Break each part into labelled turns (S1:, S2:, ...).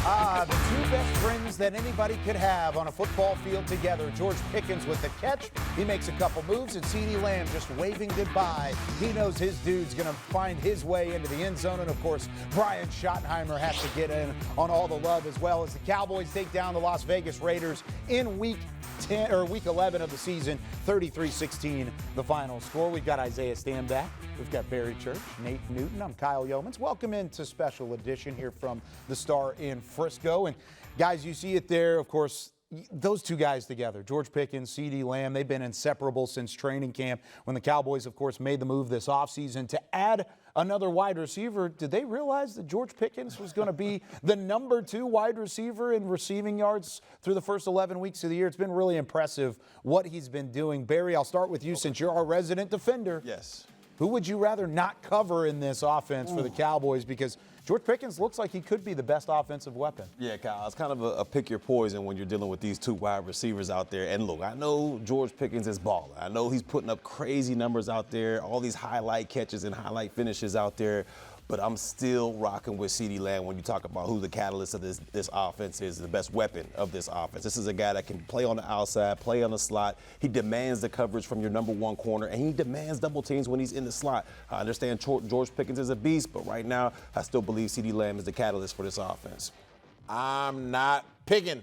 S1: The two best friends that anybody could have on a football field together. George Pickens with the catch. He makes a couple moves, and CeeDee Lamb just waving goodbye. He knows his dude's going to find his way into the end zone. And, of course, Brian Schottenheimer has to get in on all the love as well as the Cowboys take down the Las Vegas Raiders in week 11 of the season, 33-16, the final score. We've got Isaiah Stanback. We've got Barry Church, Nate Newton. I'm Kyle Youmans. Welcome into Special Edition here from the Star in Frisco. And, guys, you see it there, of course, those two guys together, George Pickens, CeeDee Lamb, they've been inseparable since training camp. When the Cowboys, of course, made the move this offseason to add another wide receiver, did they realize that George Pickens was going to be the number 2 wide receiver in receiving yards through the first 11 weeks of the year? It's been really impressive what he's been doing. Barry, I'll start with you since you're our resident defender.
S2: Yes.
S1: Who would you rather not cover in this offense for the Cowboys? Because George Pickens looks like he could be the best offensive weapon.
S2: Yeah, Kyle, it's kind of a pick your poison when you're dealing with these two wide receivers out there. And look, I know George Pickens is balling. I know he's putting up crazy numbers out there, all these highlight catches and highlight finishes out there. But I'm still rocking with CeeDee Lamb when you talk about who the catalyst of this offense is, the best weapon of this offense. This is a guy that can play on the outside, play on the slot. He demands the coverage from your number 1 corner, and he demands double teams when he's in the slot. I understand George Pickens is a beast, but right now I still believe CeeDee Lamb is the catalyst for this offense.
S3: I'm not picking.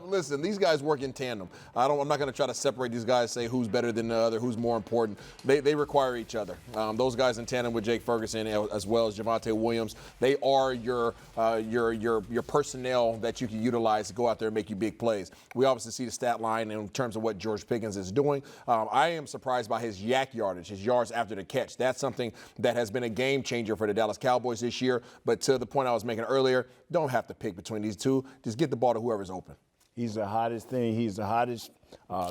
S3: Listen, these guys work in tandem. I'm not going to try to separate these guys, say who's better than the other, who's more important. They require each other. Those guys in tandem with Jake Ferguson as well as Javonte Williams, they are your personnel that you can utilize to go out there and make you big plays. We obviously see the stat line in terms of what George Pickens is doing. I am surprised by his yak yardage, his yards after the catch. That's something that has been a game changer for the Dallas Cowboys this year. But to the point I was making earlier, don't have to pick between these two. Just get the ball to whoever's open.
S4: He's the hottest thing. He's the hottest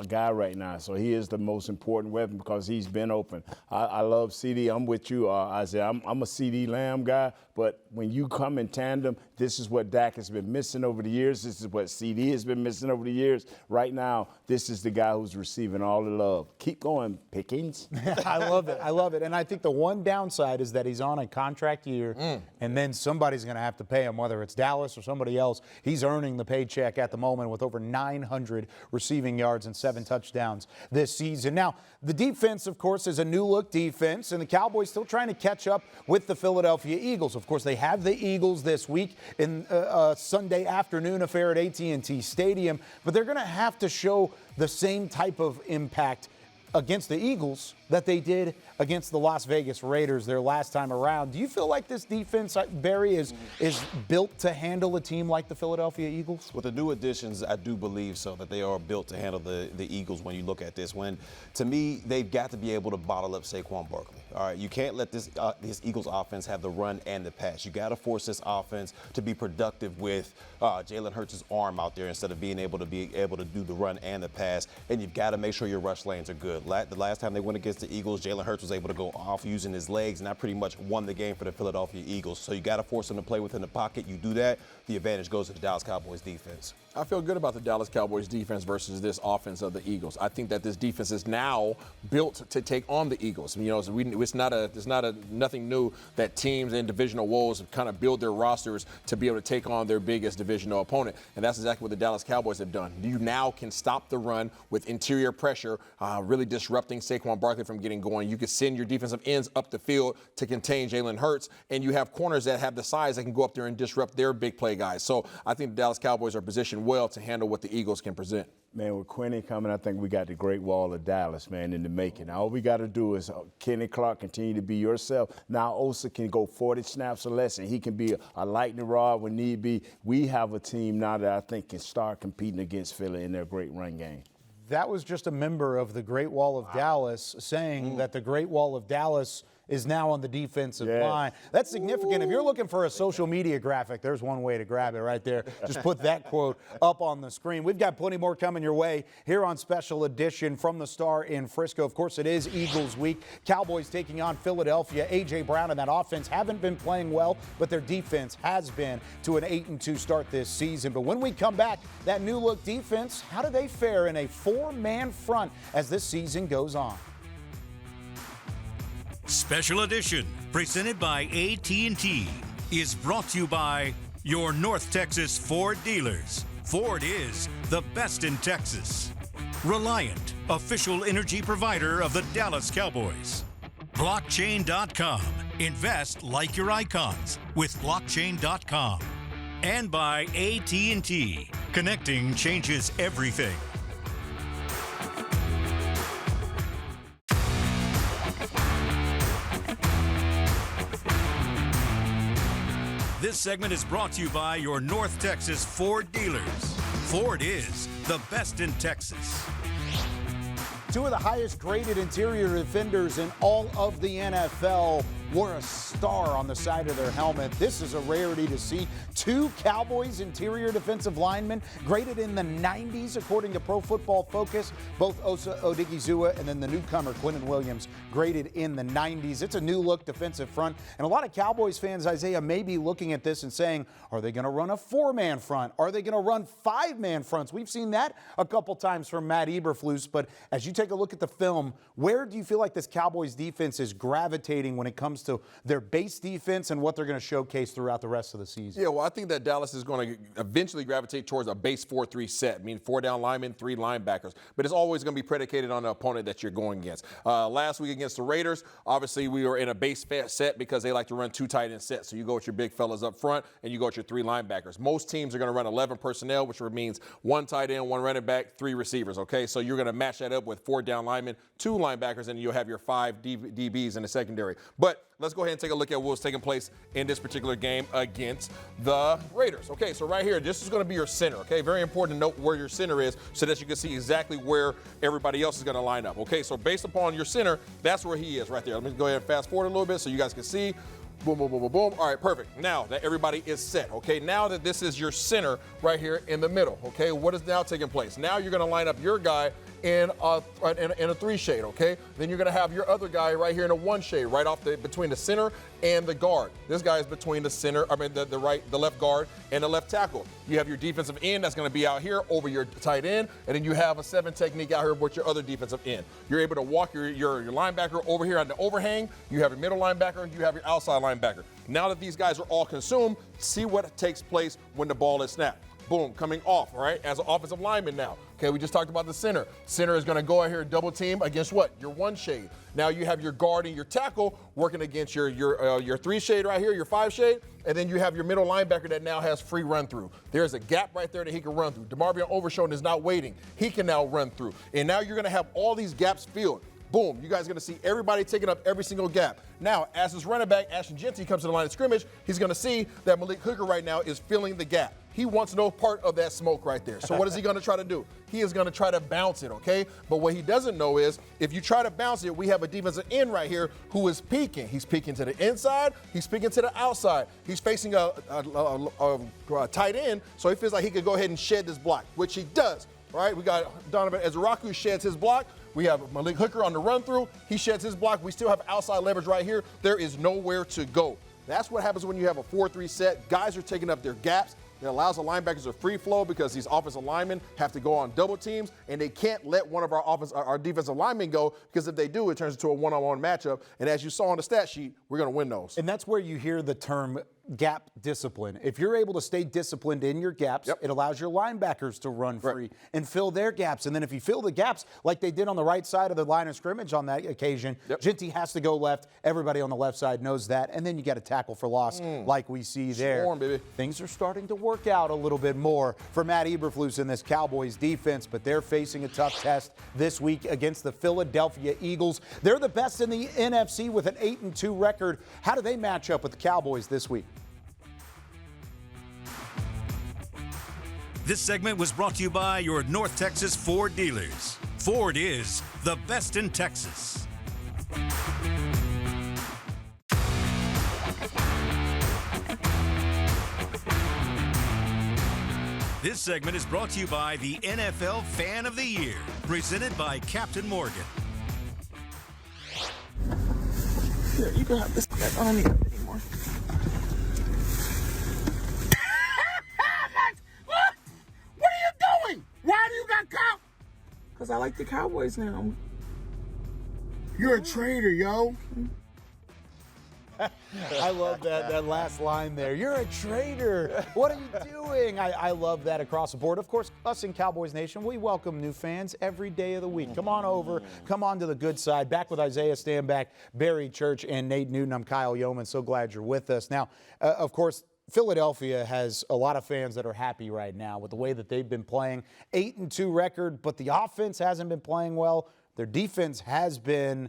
S4: guy right now. So he is the most important weapon because he's been open. I love CeeDee. I'm with you, Isaiah. I'm a CeeDee Lamb guy. But when you come in tandem, this is what Dak has been missing over the years. This is what CeeDee has been missing over the years. Right now, this is the guy who's receiving all the love. Keep going, Pickens.
S1: I love it. I love it. And I think the one downside is that he's on a contract year, and then somebody's going to have to pay him, whether it's Dallas or somebody else. He's earning the paycheck at the moment with over 900 receiving yards and 7 touchdowns this season. Now, the defense, of course, is a new-look defense, and the Cowboys still trying to catch up with the Philadelphia Eagles. Of course, they have the Eagles this week in a Sunday afternoon affair at AT&T Stadium, but they're going to have to show the same type of impact against the Eagles that they did against the Las Vegas Raiders their last time around. Do you feel like this defense, Barry, is built to handle a team like the Philadelphia Eagles?
S2: With the new additions, I do believe so, that they are built to handle the Eagles when you look at this. To me, they've got to be able to bottle up Saquon Barkley. All right, you can't let this Eagles offense have the run and the pass. You got to force this offense to be productive with Jalen Hurts' arm out there instead of being able to do the run and the pass. And you've got to make sure your rush lanes are good. The last time they went against the Eagles, Jalen Hurts was able to go off using his legs, and that pretty much won the game for the Philadelphia Eagles. So you got to force them to play within the pocket. You do that, the advantage goes to the Dallas Cowboys defense.
S3: I feel good about the Dallas Cowboys defense versus this offense of the Eagles. I think that this defense is now built to take on the Eagles. You know, it's nothing new that teams in divisional woes kind of build their rosters to be able to take on their biggest divisional opponent, and that's exactly what the Dallas Cowboys have done. You now can stop the run with interior pressure, really disrupting Saquon Barkley from getting going. You can send your defensive ends up the field to contain Jalen Hurts, and you have corners that have the size that can go up there and disrupt their big play guys. So I think the Dallas Cowboys are positioned well to handle what the Eagles can present.
S4: Man, with Quinny coming, I think we got the Great Wall of Dallas, man, in the making. All we got to do is Kenny Clark continue to be yourself. Now Osa can go 40 snaps or less, and he can be a lightning rod when need be. We have a team now that I think can start competing against Philly in their great run game.
S1: That was just a member of the Great Wall of Dallas saying that the Great Wall of Dallas is now on the defensive line. That's significant. If you're looking for a social media graphic, there's one way to grab it right there. Just put that quote up on the screen. We've got plenty more coming your way here on Special Edition from the Star in Frisco. Of course, it is Eagles week. Cowboys taking on Philadelphia. A.J. Brown and that offense haven't been playing well, but their defense has been to an 8-2 start this season. But when we come back, that new look defense, how do they fare in a 4-man front as this season goes on?
S5: Special Edition, presented by AT&T, is brought to you by your North Texas Ford dealers. Ford is the best in Texas. Reliant, official energy provider of the Dallas Cowboys. Blockchain.com. Invest like your icons with Blockchain.com. And by AT&T. Connecting changes everything. This segment is brought to you by your North Texas Ford dealers. Ford is the best in Texas.
S1: Two of the highest graded interior defenders in all of the NFL wore a star on the side of their helmet. This is a rarity to see. Two Cowboys interior defensive linemen graded in the 90s according to Pro Football Focus. Both Osa Odigizua and then the newcomer Quinnen Williams graded in the 90s. It's a new look defensive front. And a lot of Cowboys fans, Isaiah, may be looking at this and saying, are they going to run a 4-man front? Are they going to run 5-man fronts? We've seen that a couple times from Matt Eberflus. But as you take a look at the film, where do you feel like this Cowboys defense is gravitating when it comes to their base defense and what they're going to showcase throughout the rest of the season?
S3: Yeah, well, I think that Dallas is going to eventually gravitate towards a base 4-3 set, meaning 4 down linemen, 3 linebackers. But it's always going to be predicated on the opponent that you're going against. Last week against the Raiders, obviously we were in a base set because they like to run 2 tight end sets. So you go with your big fellas up front and you go with your 3 linebackers. Most teams are going to run 11 personnel, which means 1 tight end, 1 running back, 3 receivers, okay? So you're going to match that up with 4 down linemen, 2 linebackers, and you'll have your 5 DBs in the secondary. But let's go ahead and take a look at what was taking place in this particular game against the Raiders. Okay, so right here, this is going to be your center, okay? Very important to note where your center is so that you can see exactly where everybody else is going to line up, okay? So based upon your center, that's where he is right there. Let me go ahead and fast forward a little bit so you guys can see. Boom, boom, boom, boom, boom. All right, perfect. Now that everybody is set, okay? Now that this is your center right here in the middle, okay? What is now taking place? Now you're going to line up your guy in a 3 shade, okay? Then you're going to have your other guy right here in a 1 shade, right off between the center and the guard. This guy is between the center, the left guard and the left tackle. You have your defensive end that's going to be out here over your tight end, and then you have a 7 technique out here with your other defensive end. You're able to walk your linebacker over here on the overhang. You have your middle linebacker. You have your outside linebacker. Now that these guys are all consumed, see what takes place when the ball is snapped. Boom, coming off, all right, as an offensive lineman now. Okay, we just talked about the center. Center is going to go out here and double team against what? Your 1 shade. Now you have your guard and your tackle working against your 3 shade right here, your 5 shade, and then you have your middle linebacker that now has free run through. There's a gap right there that he can run through. DeMarvion Overshown is not waiting. He can now run through. And now you're going to have all these gaps filled. Boom, you guys are going to see everybody taking up every single gap. Now, as his running back, Ashton Jeanty, comes to the line of scrimmage, he's going to see that Malik Hooker right now is filling the gap. He wants no part of that smoke right there. So what is he going to try to do? He is going to try to bounce it, okay? But what he doesn't know is if you try to bounce it, we have a defensive end right here who is peeking. He's peeking to the inside. He's peeking to the outside. He's facing a tight end, so he feels like he could go ahead and shed this block, which he does. All right, we got Donovan Ezraku sheds his block. We have Malik Hooker on the run through. He sheds his block. We still have outside leverage right here. There is nowhere to go. That's what happens when you have a 4-3 set. Guys are taking up their gaps. It allows the linebackers a free flow because these offensive linemen have to go on double teams, and they can't let one of our defensive linemen go because if they do, it turns into a one-on-one matchup. And as you saw on the stat sheet, we're going to win those.
S1: And that's where you hear the term gap discipline. If you're able to stay disciplined in your gaps, it allows your linebackers to run free and fill their gaps. And then if you fill the gaps like they did on the right side of the line of scrimmage on that occasion, Jeanty has to go left. Everybody on the left side knows that. And then you got a tackle for loss like we see there.
S3: Storm, baby.
S1: Things are starting to work out a little bit more for Matt Eberflus in this Cowboys defense, but they're facing a tough test this week against the Philadelphia Eagles. They're the best in the NFC with an 8-2 record. How do they match up with the Cowboys this week?
S5: This segment was brought to you by your North Texas Ford dealers. Ford is the best in Texas. This segment is brought to you by the NFL Fan of the Year, presented by Captain Morgan.
S6: Here, you can have this. I don't need it anymore. What are you doing? Why do you got cow? Because I like the Cowboys now. You're a traitor, yo.
S1: I love that last line there. You're a traitor. What are you doing? I love that across the board. Of course, us in Cowboys Nation, we welcome new fans every day of the week. Come on over. Come on to the good side. Back with Isaiah Stanback, Barry Church, and Nate Newton. I'm Kyle Youmans. So glad you're with us. Now, of course, Philadelphia has a lot of fans that are happy right now with the way that they've been playing. 8-2 record, but the offense hasn't been playing well. Their defense has been.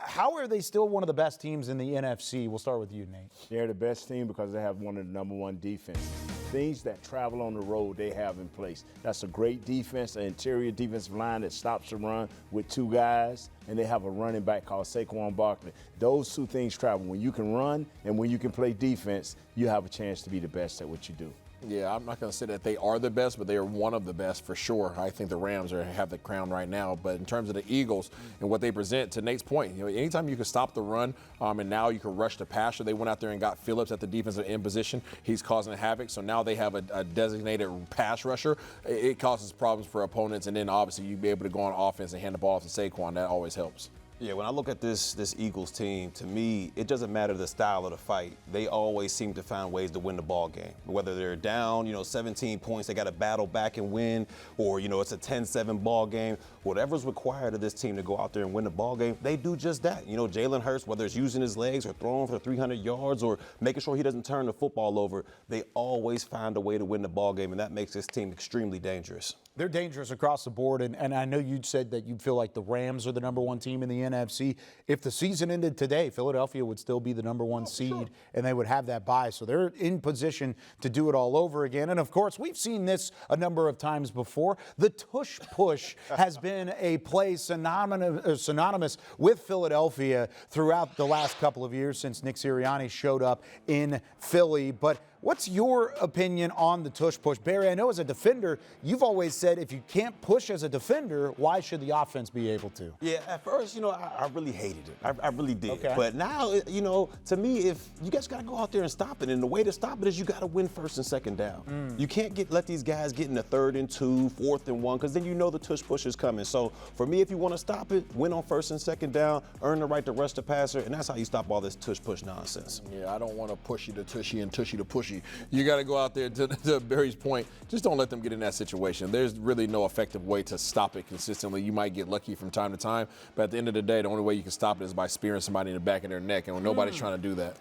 S1: How are they still one of the best teams in the NFC? We'll start with you, Nate.
S4: They're the best team because they have one of the #1 defenses. Things that travel on the road, they have in place. That's a great defense, an interior defensive line that stops the run with 2 guys, and they have a running back called Saquon Barkley. Those 2 things travel. When you can run and when you can play defense, you have a chance to be the best at what you do.
S3: Yeah, I'm not going to say that they are the best, but they are one of the best for sure. I think the Rams have the crown right now. But in terms of the Eagles and what they present, to Nate's point, anytime you can stop the run and now you can rush the passer, they went out there and got Phillips at the defensive end position. He's causing havoc. So now they have a designated pass rusher. It causes problems for opponents. And then obviously you'd be able to go on offense and hand the ball off to Saquon. That always helps.
S2: Yeah, when I look at this Eagles team, to me, it doesn't matter the style of the fight. They always seem to find ways to win the ball game. Whether they're down, 17 points, they got to battle back and win, or, it's a 10-7 ball game. Whatever's required of this team to go out there and win the ball game, they do just that. Jalen Hurts, whether it's using his legs or throwing for 300 yards or making sure he doesn't turn the football over, they always find a way to win the ball game, and that makes this team extremely dangerous. They're dangerous across the board, and I know you said that you feel like the Rams are the #1 team in the NFC. If the season ended today, Philadelphia would still be the #1 seed, and they would have that bye. So they're in position to do it all over again. And, of course, we've seen this a number of times before. The tush push has been a play synonymous with Philadelphia throughout the last couple of years since Nick Sirianni showed up in Philly. But what's your opinion on the tush push? Barry, I know as a defender, you've always said if you can't push as a defender, why should the offense be able to? Yeah, at first, I really hated it. I really did.
S1: Okay.
S2: But now, to me, if you guys got to go out there and stop it, and the way to stop it is you got to win 1st and 2nd down. You can't let these guys get in the 3rd and 2, 4th and 1, because then the tush push is coming. So for me, if you want to stop it, win on 1st and 2nd down, earn the right to rush the passer, and that's how you stop all this tush push nonsense.
S3: Yeah, I don't want to push you to tushy and tushy to pushy. You got to go out there, to Barry's point, just don't let them get in that situation. There's really no effective way to stop it consistently. You might get lucky from time to time, but at the end of the day, the only way you can stop it is by spearing somebody in the back of their neck, and nobody's trying to do that.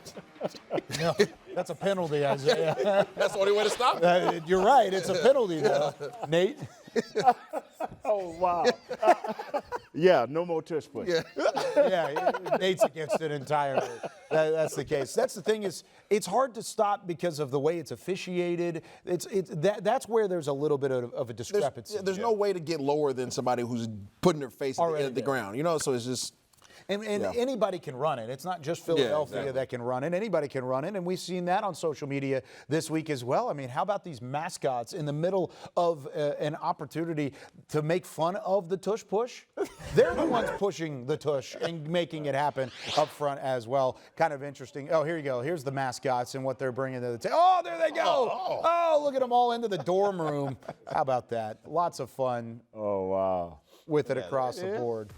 S1: No, that's a penalty, Isaiah.
S3: That's the only way to stop it.
S1: You're right. It's a penalty, though. Nate?
S4: Oh, wow. Yeah, no more tush push.
S1: Yeah, Nate's against it entirely. That's the case. That's the thing is, it's hard to stop because of the way it's officiated. That's where there's a little bit of a discrepancy.
S3: There's no way to get lower than somebody who's putting their face at the ground. So it's just.
S1: And anybody can run it. It's not just Philadelphia that can run it. Anybody can run it, and we've seen that on social media this week as well. I mean, how about these mascots in the middle of an opportunity to make fun of the tush push? They're the ones pushing the tush and making it happen up front as well. Kind of interesting. Oh, here you go. Here's the mascots and what they're bringing to the table. Oh, there they go. Oh, look at them all into the dorm room. How about that? Lots of fun.
S4: Oh, wow.
S1: With it across the board.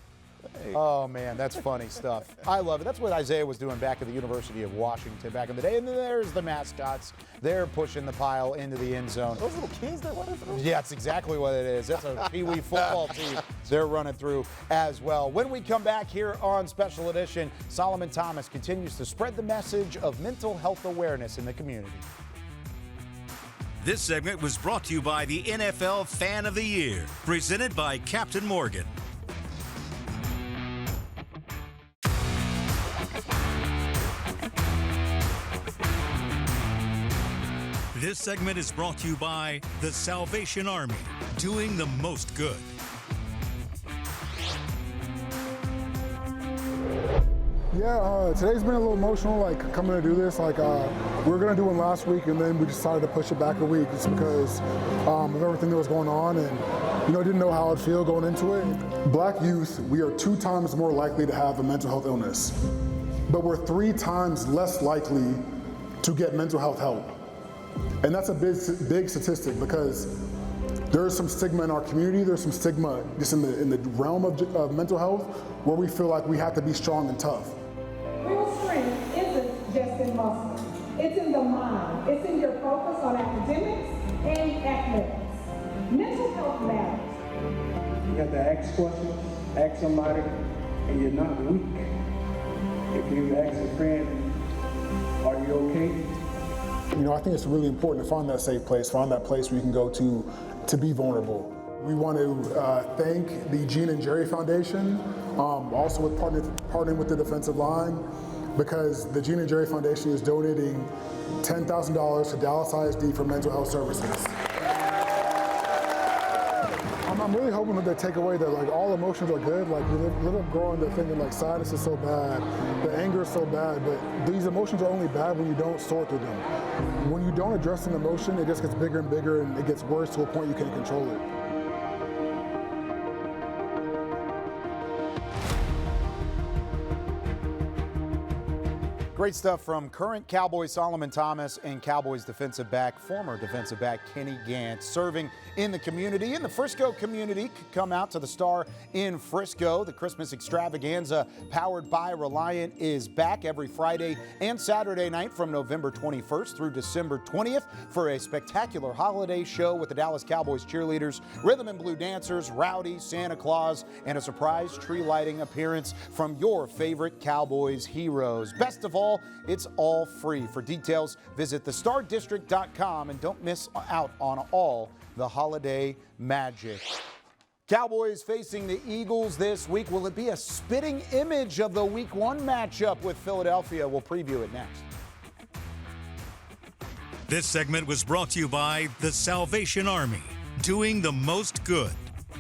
S1: Oh, man, that's funny stuff. I love it. That's what Isaiah was doing back at the University of Washington back in the day. And then there's the mascots. They're pushing the pile into the end zone.
S2: Those little kids that running through?
S1: Yeah, that's exactly what it is. That's a Pee Wee football team they're running through as well. When we come back here on Special Edition, Solomon Thomas continues to spread the message of mental health awareness in the community.
S5: This segment was brought to you by the NFL Fan of the Year, presented by Captain Morgan. This segment is brought to you by the Salvation Army, doing the most good.
S7: Yeah, today's been a little emotional, coming to do this. We were going to do one last week, and then we decided to push it back a week just because of everything that was going on, and, didn't know how I'd feel going into it. Black youth, we are 2 times more likely to have a mental health illness, but we're 3 times less likely to get mental health help. And that's a big statistic because there's some stigma in our community. There's some stigma just in the realm of mental health where we feel like we have to be strong and tough.
S8: Real strength isn't just focus and muscle. It's in the mind. It's in your focus on academics and athletics. Mental health matters.
S9: You have to ask questions, ask somebody, and you're not weak. If you ask a friend, are you okay?
S7: You know, I think it's really important to find that safe place, find that place where you can go to be vulnerable. We want to thank the Gene and Jerry Foundation, also with partnering with the defensive line, because the Gene and Jerry Foundation is donating $10,000 to Dallas ISD for mental health services. I'm really hoping that they take away that like all emotions are good. Like we live up growing to thinking like sadness is so bad, the anger is so bad, but these emotions are only bad when you don't sort through them. When you don't address an emotion, it just gets bigger and bigger and it gets worse to a point you can't control it.
S1: Great stuff from current Cowboy Solomon Thomas and Cowboys defensive back, former defensive back Kenny Gant, serving in the community. In the Frisco community, come out to the Star in Frisco. The Christmas extravaganza powered by Reliant is back every Friday and Saturday night from November 21st through December 20th for a spectacular holiday show with the Dallas Cowboys cheerleaders, rhythm and blue dancers, Rowdy, Santa Claus, and a surprise tree lighting appearance from your favorite Cowboys heroes. Best of all, it's all free. For details, visit thestardistrict.com and don't miss out on all the holiday magic. Cowboys facing the Eagles this week. Will it be a spitting image of the Week 1 matchup with Philadelphia? We'll preview it next.
S5: This segment was brought to you by the Salvation Army, doing the most good.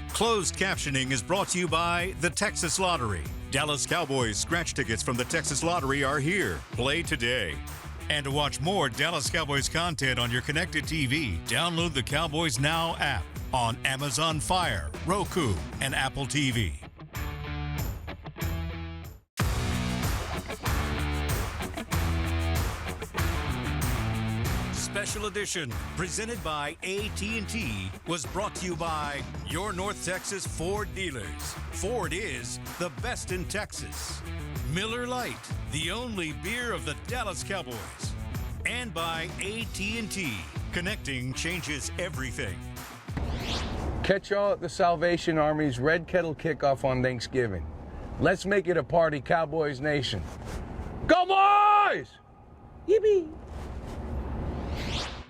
S5: Closed captioning is brought to you by the Texas Lottery. Dallas Cowboys scratch tickets from the Texas Lottery are here. Play today. And to watch more Dallas Cowboys content on your connected TV, download the Cowboys Now app on Amazon Fire, Roku, and Apple TV. Special edition presented by AT&T was brought to you by your North Texas Ford dealers. Ford is the best in Texas. Miller Lite, the only beer of the Dallas Cowboys. And by AT&T, connecting changes everything.
S10: Catch y'all at the Salvation Army's Red Kettle Kickoff on Thanksgiving. Let's make it a party, Cowboys Nation. Go Boys! Yippee!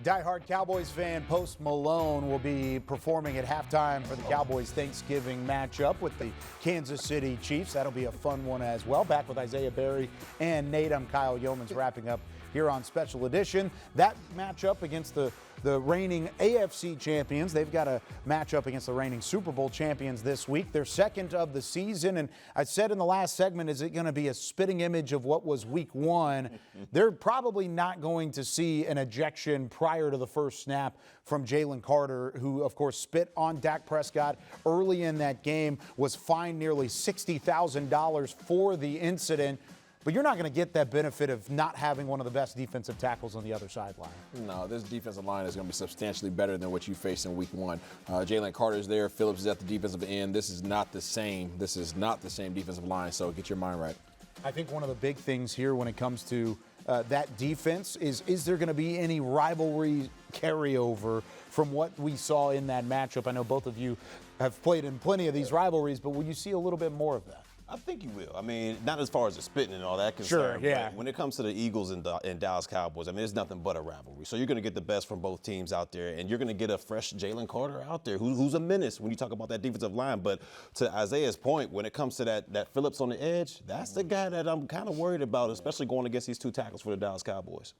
S1: Diehard Cowboys fan Post Malone will be performing at halftime for the Cowboys Thanksgiving matchup with the Kansas City Chiefs. That'll be a fun one as well. Back with Isaiah Berry and Nate. I'm Kyle Youmans wrapping up here on Special Edition. That matchup against the reigning AFC champions. They've got a matchup against the reigning Super Bowl champions this week. Their second of the season. And I said in the last segment, is it going to be a spitting image of what was Week 1? They're probably not going to see an ejection prior to the first snap from Jalen Carter, who, of course, spit on Dak Prescott early in that game, was fined nearly $60,000 for the incident. But you're not going to get that benefit of not having one of the best defensive tackles on the other sideline.
S3: No, this defensive line is going to be substantially better than what you faced in Week 1. Jalen Carter's there. Phillips is at the defensive end. This is not the same. This is not the same defensive line, so get your mind right.
S1: I think one of the big things here when it comes to that defense is there going to be any rivalry carryover from what we saw in that matchup? I know both of you have played in plenty of these rivalries, but will you see a little bit more of that?
S2: I think you will. I mean, not as far as the spitting and all that concern.
S1: Sure, yeah.
S2: But when it comes to the Eagles and Dallas Cowboys, I mean, it's nothing but a rivalry. So you're going to get the best from both teams out there, and you're going to get a fresh Jalen Carter out there who's a menace when you talk about that defensive line. But to Isaiah's point, when it comes to that Phillips on the edge, that's the guy that I'm kind of worried about, especially going against these two tackles for the Dallas Cowboys.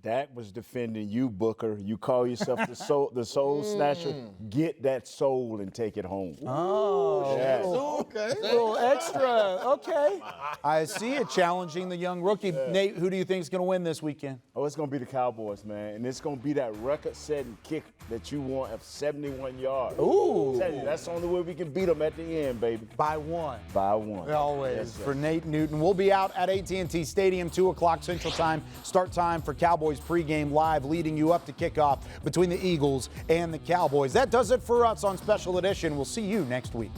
S4: Dak was defending you, Booker. You call yourself the soul snatcher. Get that soul and take it home.
S1: Oh,
S4: yes.
S1: Okay. A little extra. Okay. I see it challenging the young rookie. Nate, who do you think is going to win this weekend?
S4: Oh, it's going to be the Cowboys, man. And it's going to be that record-setting kick that you want of 71 yards.
S1: Ooh.
S4: That's the only way we can beat them at the end, baby.
S1: By one.
S4: By one.
S1: Always.
S4: Yes,
S1: for Nate Newton. We'll be out at AT&T Stadium, 2 o'clock Central Time. Start time for Cowboys pregame live, leading you up to kickoff between the Eagles and the Cowboys. That does it for us on Special Edition. We'll see you next week.